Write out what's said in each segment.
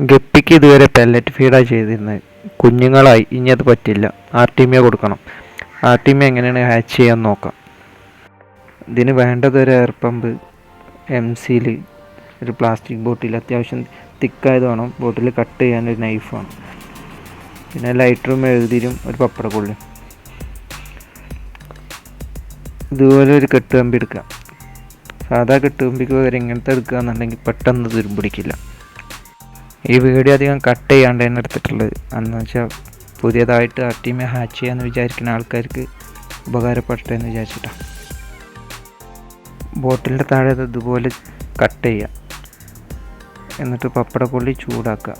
ഗപ്പിക്ക് ഇതുവരെ പെല്ലറ്റ് ഫീഡാണ് ചെയ്തിരുന്നത്. കുഞ്ഞുങ്ങളായി, ഇനി അത് പറ്റില്ല. ആർട്ടീമിയ കൊടുക്കണം. ആർട്ടീമിയ എങ്ങനെയാണ് ഹാച്ച് ചെയ്യാൻ നോക്കാം. ഇതിന് വേണ്ടത് ഒരു എയർ പമ്പ്, എംസിൽ ഒരു പ്ലാസ്റ്റിക് ബോട്ടിൽ, അത്യാവശ്യം തിക്കായത് വേണം. ബോട്ടിൽ കട്ട് ചെയ്യാൻ ഒരു നൈഫ് വേണം. പിന്നെ ലൈറ്ററും എഴുതിരും ഒരു പപ്പടക്കൊള്ളി. ഇതുപോലെ ഒരു കെട്ടുകമ്പി എടുക്കുക. സാധാ കെട്ടുകമ്പിക്ക് പകരം ഇങ്ങനത്തെ എടുക്കുകയെന്നുണ്ടെങ്കിൽ പെട്ടെന്ന് തുരുമ്പിടിക്കില്ല. ഈ വീഡിയോ അധികം കട്ട് ചെയ്യാണ്ട് തന്നെ എടുത്തിട്ടുള്ളത്. എന്ന് വെച്ചാൽ പുതിയതായിട്ട് ആർട്ടീമിയ ഹാച്ച് ചെയ്യാമെന്ന് വിചാരിക്കുന്ന ആൾക്കാർക്ക് ഉപകാരപ്പെട്ടെ എന്ന് വിചാരിച്ചിട്ടാണ്. ബോട്ടിലിൻ്റെ താഴെ ഇതുപോലെ കട്ട് ചെയ്യുക. എന്നിട്ട് പപ്പടക്കൊള്ളി ചൂടാക്കുക.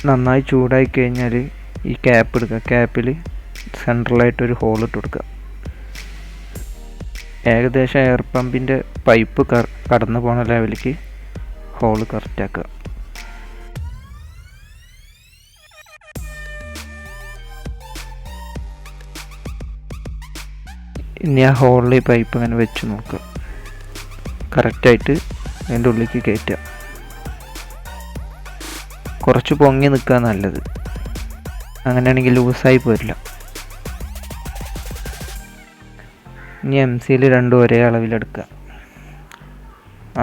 നന്നായി ചൂടായി കഴിഞ്ഞാൽ ഈ ക്യാപ്പ് എടുക്കുക. ക്യാപ്പിൽ സെൻട്രലായിട്ടൊരു ഹോൾ ഇട്ട് കൊടുക്കുക. ഏകദേശം എയർ പമ്പിൻ്റെ പൈപ്പ് കടന്നു പോണ ലെവലിലേക്ക് ഹോള് കറക്റ്റാക്കുക. ഇനി ആ ഹോളിൽ ഈ പൈപ്പ് ഇങ്ങനെ വെച്ച് നോക്കുക. കറക്റ്റായിട്ട് അതിൻ്റെ ഉള്ളിലേക്ക് കയറ്റുക. കുറച്ച് പൊങ്ങി നിൽക്കുക നല്ലത്. അങ്ങനെയാണെങ്കിൽ ലൂസായി പോരില്ല. ഇനി എംസിയിൽ രണ്ടും ഒരേ അളവിലെടുക്കുക.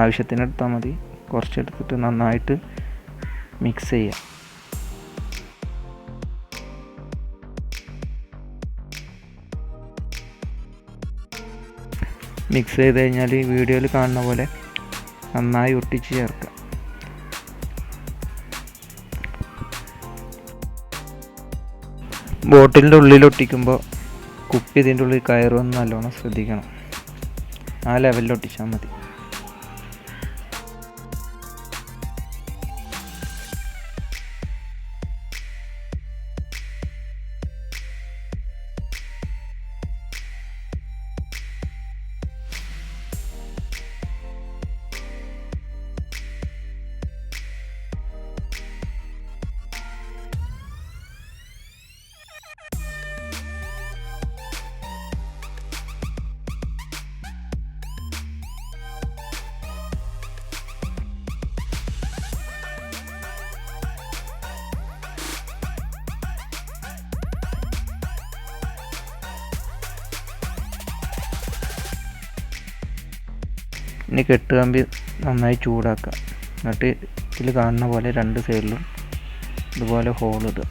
ആവശ്യത്തിനെടുത്താൽ മതി. കുറച്ചെടുത്തിട്ട് നന്നായിട്ട് മിക്സ് ചെയ്യുക. മിക്സ് ചെയ്ത് കഴിഞ്ഞാൽ വീഡിയോയിൽ കാണുന്ന പോലെ നന്നായി ഒട്ടിച്ച് ചേർക്കുക. ബോട്ടിലിൻ്റെ ഉള്ളിൽ ഒട്ടിക്കുമ്പോൾ കുപ്പി ഇതിൻ്റെ ഉള്ളിൽ കയറുമെന്ന് നല്ലോണം ശ്രദ്ധിക്കണം. ആ ലെവലിൽ ഒട്ടിച്ചാൽ മതി. ഇനി കെട്ടുകമ്പി നന്നായി ചൂടാക്കുക. എന്നിട്ട് ഇതിൽ കാണുന്ന പോലെ രണ്ട് സൈഡിലും ഇതുപോലെ ഹോൾ ഇടുക.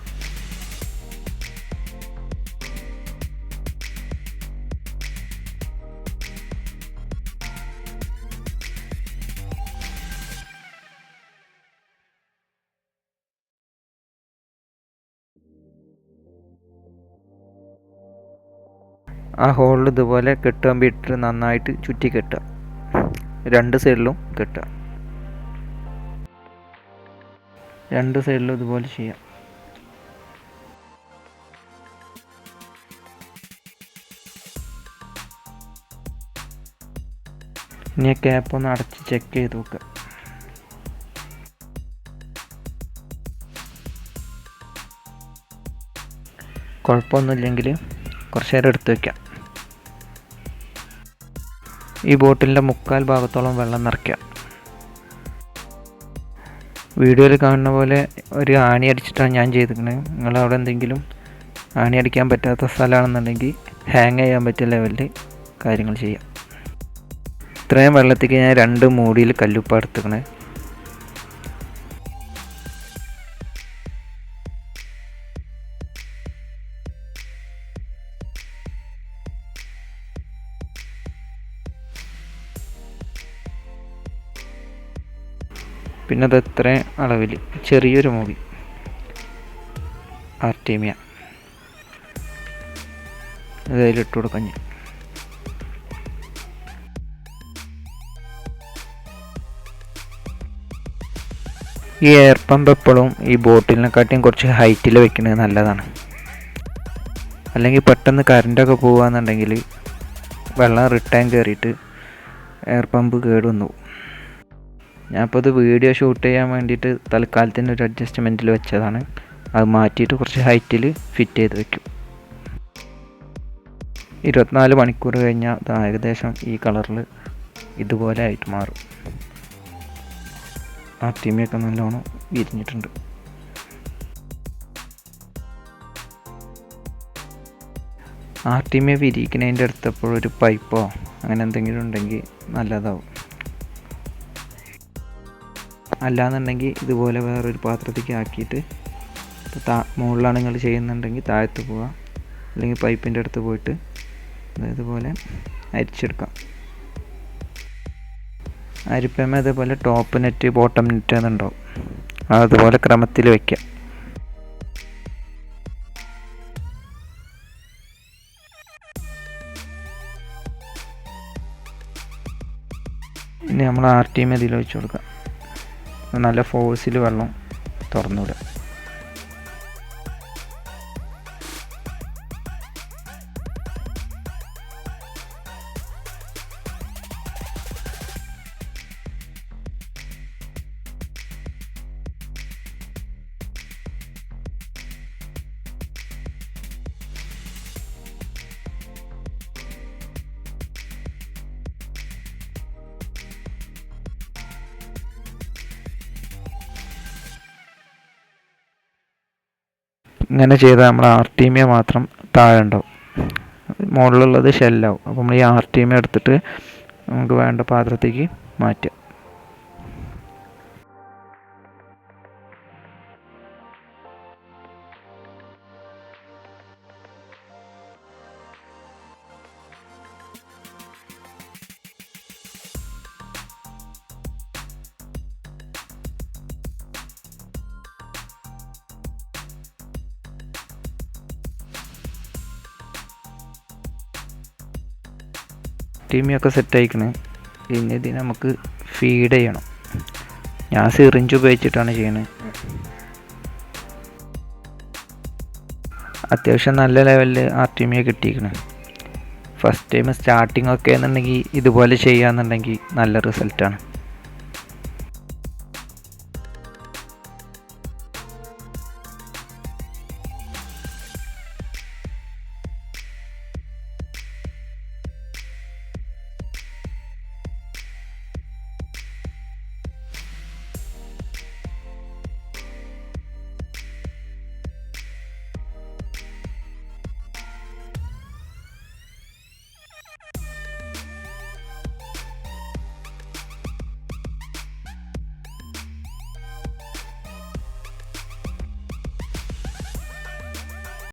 ആ ഹോളിൽ ഇതുപോലെ കെട്ടുകമ്പി ഇട്ട് നന്നായിട്ട് ചുറ്റി കെട്ടുക. രണ്ട് സൈഡിലും കെട്ടുക. രണ്ട് സൈഡിലും ഇതുപോലെ ചെയ്യാം. ഇനി ക്യാപ്പ് ഒന്ന് അടച്ച് ചെക്ക് ചെയ്ത് നോക്കുക. കുഴപ്പമൊന്നുമില്ലെങ്കിൽ കുറച്ച് നേരം എടുത്ത് വയ്ക്കാം. ഈ ബോട്ടിലിൻ്റെ മുക്കാൽ ഭാഗത്തോളം വെള്ളം നിറയ്ക്കുക. വീഡിയോയിൽ കാണുന്ന പോലെ ഒരു ആണി അടിച്ചിട്ടാണ് ഞാൻ ചെയ്തിരിക്കുന്നത്. നിങ്ങളവിടെ എന്തെങ്കിലും ആണി അടിക്കാൻ പറ്റാത്ത സ്ഥലമാണെന്നുണ്ടെങ്കിൽ ഹാങ് ചെയ്യാൻ പറ്റിയ ലെവലിൽ കാര്യങ്ങൾ ചെയ്യാം. ഇത്രയും വെള്ളത്തേക്ക് ഞാൻ 2 മൂടിയിൽ കല്ലുപ്പ എടുത്തിരിക്കണേ. പിന്നെ അത് ഇത്രയും അളവിൽ ചെറിയൊരു മൂടി ആർട്ടീമിയ അതിലിട്ട് കൊടുക്കാം. ഈ എയർ പമ്പ് എപ്പോഴും ഈ ബോട്ടിലിനെക്കാട്ടിയും കുറച്ച് ഹൈറ്റിൽ വെക്കുന്നത് നല്ലതാണ്. അല്ലെങ്കിൽ പെട്ടെന്ന് കറണ്ടൊക്കെ പോകുകയെന്നുണ്ടെങ്കിൽ വെള്ളം റിട്ടേൺ കയറിയിട്ട് എയർ പമ്പ് കേടുവന്നു പോകും. ഞാനിപ്പോൾ ഇത് വീഡിയോ ഷൂട്ട് ചെയ്യാൻ വേണ്ടിയിട്ട് തൽക്കാലത്തിന് ഒരു അഡ്ജസ്റ്റ്മെൻറ്റിൽ വെച്ചതാണ്. അത് മാറ്റിയിട്ട് കുറച്ച് ഹൈറ്റിൽ ഫിറ്റ് ചെയ്ത് വെക്കും. 24 മണിക്കൂർ കഴിഞ്ഞാൽ അത് ഏകദേശം ഈ കളറിൽ ഇതുപോലെ ആയിട്ട് മാറും. ആർട്ടിമിയൊക്കെ നല്ലോണം വിരിഞ്ഞിട്ടുണ്ട്. ആർട്ടിമിയ വിരിയിക്കുന്നതിൻ്റെ അടുത്തപ്പോഴൊരു പൈപ്പോ അങ്ങനെ എന്തെങ്കിലും ഉണ്ടെങ്കിൽ നല്ലതാവും. അല്ലാന്നുണ്ടെങ്കിൽ ഇതുപോലെ വേറൊരു പാത്രത്തേക്ക് ആക്കിയിട്ട് മുകളിലാണ് നിങ്ങൾ ചെയ്യുന്നുണ്ടെങ്കിൽ താഴത്ത് പോവുക, അല്ലെങ്കിൽ പൈപ്പിൻ്റെ അടുത്ത് പോയിട്ട് ഇതുപോലെ അരിച്ചെടുക്കാം. അരിപ്പമ്മ അതേപോലെ ടോപ്പ് നെറ്റ് ബോട്ടം നെറ്റ് എന്നുണ്ടാവും, അതുപോലെ ക്രമത്തിൽ വയ്ക്കാം. ഇനി നമ്മൾ ആർട്ടിമി ഇതിൽ വെച്ച് കൊടുക്കാം. നല്ല ഫോഴ്സിൽ വെള്ളം തുറന്നുവിടുക. ഇങ്ങനെ ചെയ്താൽ നമ്മൾ ആർട്ടിമിയ മാത്രം താഴെ ഉണ്ടാവും, മുകളിലുള്ളത് ഷെല്ലാവും. അപ്പോൾ നമ്മൾ ഈ ആർട്ടിമിയ എടുത്തിട്ട് നമുക്ക് വേണ്ട പാത്രത്തേക്ക് മാറ്റാം. ആർട്ടിമിയൊക്കെ സെറ്റ് ആയിക്കണ്. ഇനി ഇതിന് നമുക്ക് ഫീഡ് ചെയ്യണം. ഞാൻ സിറിഞ്ച് ഉപയോഗിച്ചിട്ടാണ് ചെയ്യണത്. അത്യാവശ്യം നല്ല ലെവലിൽ ആർട്ടിമിയ കിട്ടിയിരിക്കണ്. ഫസ്റ്റ് ടൈം സ്റ്റാർട്ടിങ് ഒക്കെ എന്നുണ്ടെങ്കിൽ ഇതുപോലെ ചെയ്യാന്നുണ്ടെങ്കിൽ നല്ല റിസൾട്ടാണ്.